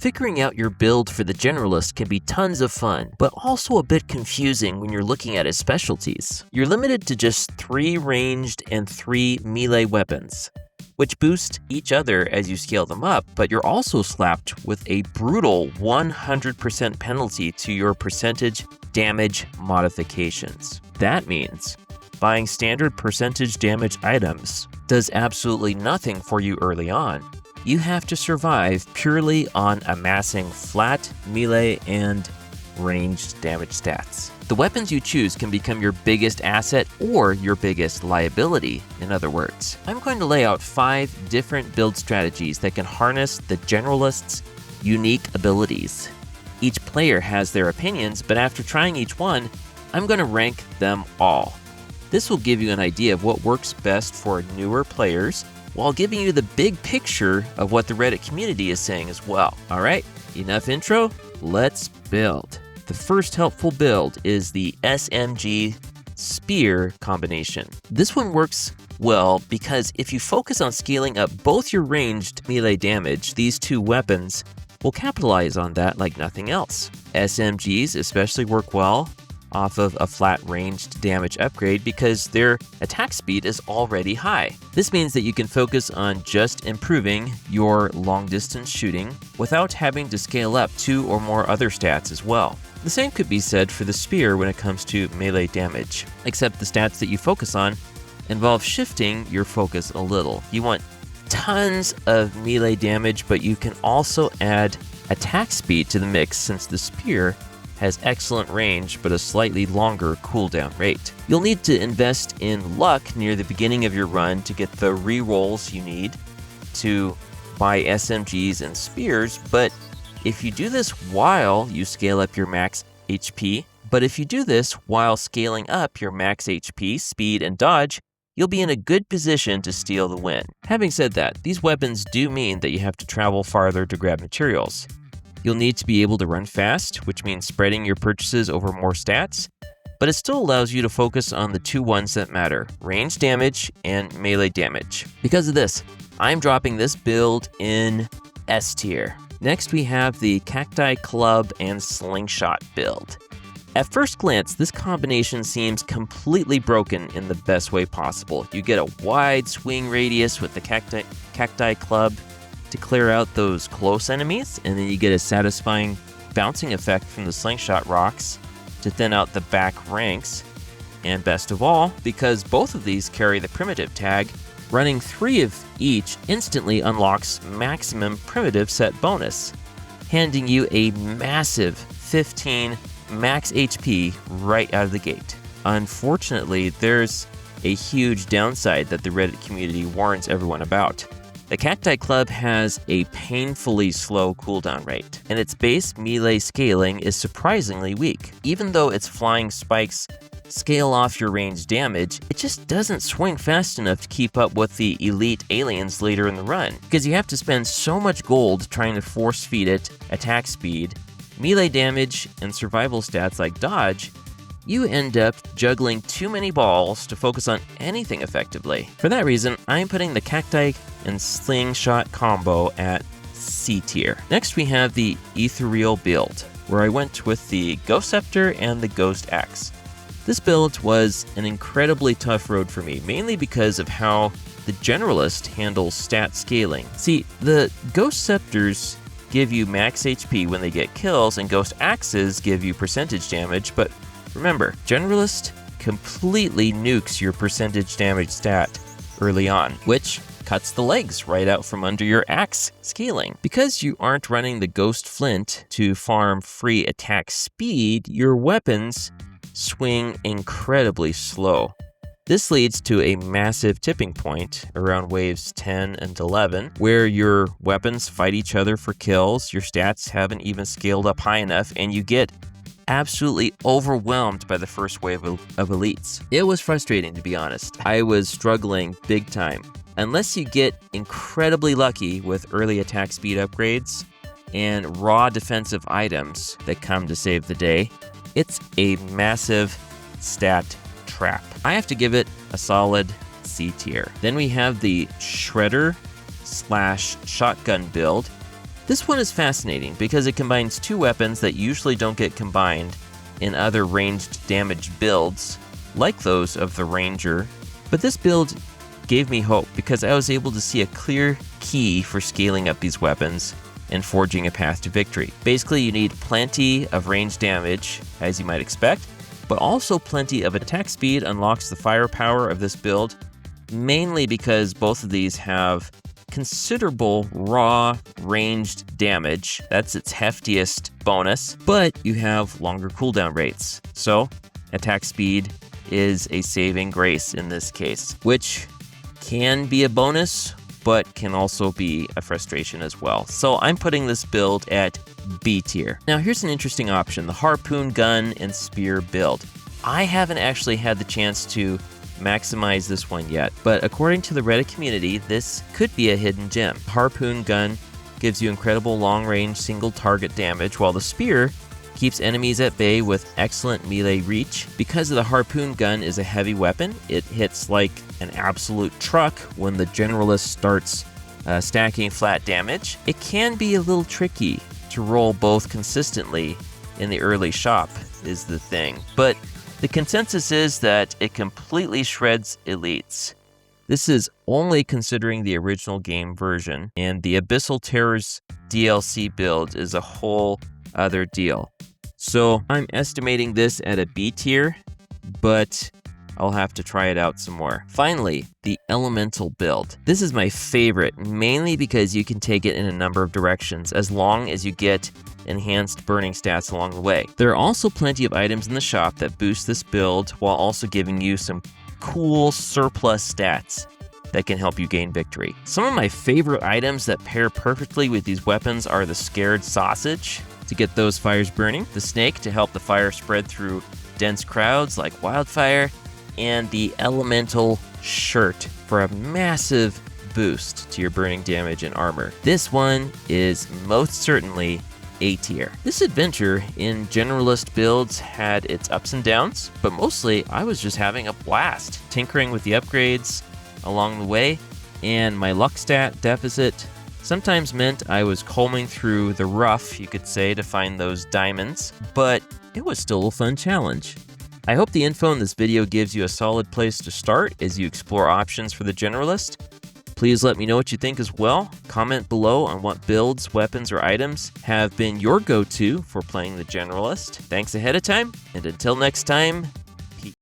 Figuring out your build for the Generalist can be tons of fun, but also a bit confusing when you're looking at his specialties. You're limited to just 3 ranged and 3 melee weapons, which boost each other as you scale them up, but you're also slapped with a brutal 100% penalty to your percentage damage modifications. That means buying standard percentage damage items does absolutely nothing for you early on. You have to survive purely on amassing flat, melee, and ranged damage stats. The weapons you choose can become your biggest asset or your biggest liability, in other words. I'm going to lay out 5 different build strategies that can harness the Generalist's unique abilities. Each player has their opinions, but after trying each one, I'm going to rank them all. This will give you an idea of what works best for newer players, while giving you the big picture of what the Reddit community is saying as well. Alright, enough intro, let's build. The first helpful build is the SMG Spear combination. This one works well because if you focus on scaling up both your ranged melee damage, these 2 weapons will capitalize on that like nothing else. SMGs especially work well off of a flat ranged damage upgrade because their attack speed is already high. This means that you can focus on just improving your long distance shooting without having to scale up 2 or more other stats as well. The same could be said for the spear when it comes to melee damage, except the stats that you focus on involve shifting your focus a little. You want tons of melee damage, but you can also add attack speed to the mix since the spear has excellent range but a slightly longer cooldown rate. You'll need to invest in luck near the beginning of your run to get the rerolls you need to buy SMGs and spears, but if you do this while you scale up your max HP, speed, and dodge, you'll be in a good position to steal the win. Having said that, these weapons do mean that you have to travel farther to grab materials. You'll need to be able to run fast, which means spreading your purchases over more stats, but it still allows you to focus on the 2 ones that matter, range damage and melee damage. Because of this, I'm dropping this build in S tier. Next, we have the Cacti Club and Slingshot build. At first glance, this combination seems completely broken in the best way possible. You get a wide swing radius with the Cacti Club to clear out those close enemies, and then you get a satisfying bouncing effect from the slingshot rocks to thin out the back ranks. And best of all, because both of these carry the primitive tag, running 3 of each instantly unlocks maximum primitive set bonus, handing you a massive 15 max HP right out of the gate. Unfortunately, there's a huge downside that the Reddit community warns everyone about. The Cacti Club has a painfully slow cooldown rate, and its base melee scaling is surprisingly weak. Even though its flying spikes scale off your range damage, it just doesn't swing fast enough to keep up with the elite aliens later in the run, because you have to spend so much gold trying to force feed it attack speed, melee damage, and survival stats like dodge. You end up juggling too many balls to focus on anything effectively. For that reason, I'm putting the Cacti and Slingshot combo at C tier. Next, we have the Ethereal build, where I went with the Ghost Scepter and the Ghost Axe. This build was an incredibly tough road for me, mainly because of how the Generalist handles stat scaling. See, the Ghost Scepters give you max HP when they get kills, and Ghost Axes give you percentage damage, but remember, Generalist completely nukes your percentage damage stat early on, which cuts the legs right out from under your axe scaling. Because you aren't running the Ghost Flint to farm free attack speed, your weapons swing incredibly slow. This leads to a massive tipping point around waves 10 and 11, where your weapons fight each other for kills, your stats haven't even scaled up high enough, and you get absolutely overwhelmed by the first wave of elites. It was frustrating, to be honest. I was struggling big time. Unless you get incredibly lucky with early attack speed upgrades and raw defensive items that come to save the day, it's a massive stat trap. I have to give it a solid C tier. Then we have the Shredder / Shotgun build, This one is fascinating because it combines two weapons that usually don't get combined in other ranged damage builds, like those of the Ranger. But this build gave me hope because I was able to see a clear key for scaling up these weapons and forging a path to victory. Basically, you need plenty of range damage, as you might expect, but also plenty of attack speed unlocks the firepower of this build, mainly because both of these have considerable raw ranged damage. That's its heftiest bonus, but you have longer cooldown rates. So attack speed is a saving grace in this case, which can be a bonus, but can also be a frustration as well. So I'm putting this build at B tier. Now here's an interesting option, the harpoon gun and spear build. I haven't actually had the chance to maximize this one yet, but according to the Reddit community, this could be a hidden gem. Harpoon gun gives you incredible long-range single target damage, while the spear keeps enemies at bay with excellent melee reach. Because the harpoon gun is a heavy weapon, it hits like an absolute truck when the Generalist starts stacking flat damage. It can be a little tricky to roll both consistently in the early shop is the thing, but the consensus is that it completely shreds elites. This is only considering the original game version, and the Abyssal Terrors DLC build is a whole other deal. So I'm estimating this at a B tier, but I'll have to try it out some more. Finally, the Elemental build. This is my favorite, mainly because you can take it in a number of directions, as long as you get enhanced burning stats along the way. There are also plenty of items in the shop that boost this build, while also giving you some cool surplus stats that can help you gain victory. Some of my favorite items that pair perfectly with these weapons are the Scared Sausage to get those fires burning, the Snake to help the fire spread through dense crowds like wildfire, and the Elemental Shirt for a massive boost to your burning damage and armor. This one is most certainly A tier. This adventure in Generalist builds had its ups and downs, but mostly I was just having a blast tinkering with the upgrades along the way, and my luck stat deficit sometimes meant I was combing through the rough, you could say, to find those diamonds, but it was still a fun challenge. I hope the info in this video gives you a solid place to start as you explore options for the Generalist. Please let me know what you think as well. Comment below on what builds, weapons, or items have been your go-to for playing the Generalist. Thanks ahead of time, and until next time,